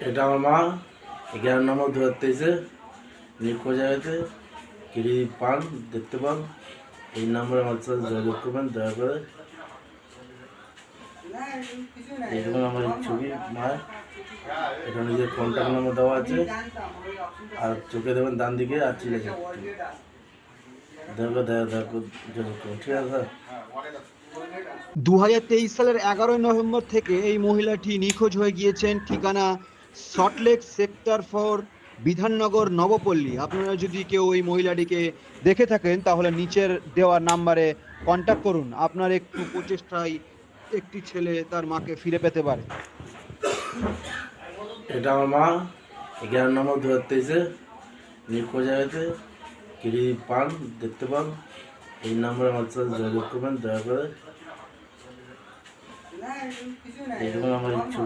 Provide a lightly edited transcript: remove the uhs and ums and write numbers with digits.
এটা আমার মা 11 নম্বর 2023-এ নিখোঁজ হয়েছে। যদি পান দেখতে পান এই নাম্বারে আমার সাথে যোগাযোগ করবেন দয়া করে। এইরকম আমার ছবি মায়ের, এটা নিজের কন্ট্যাক্ট নাম্বার দেওয়া আছে, আর চোখে দেবেন ডান দিকে, আর ঠিক আছে দয়া করে যোগাযোগ করুন, ঠিক আছে স্যার। 2023 সালের 11 নভেম্বর থেকে এই মহিলাটি নিখোঁজ হয়ে গিয়েছেন। ঠিকানা সল্টলেক সেক্টর 4 বিধাননগর নবপল্লী। আপনারা যদি কেউ ওই মহিলাটিকে দেখে থাকেন তাহলে নিচের দেওয়া নাম্বারে কন্ট্যাক্ট করুন। আপনার একটু প্রচেষ্টায় একটি ছেলে তার মাকে ফিরে পেতে পারে। এটা আমার মা 11 নম্বর 2023-এ নিখোঁজ হয়েছে। যদি পান দেখতে পান এই নাম্বারে আমার সাথে যোগাযোগ করবেন দয়া করে। এইরকম আমার ছবি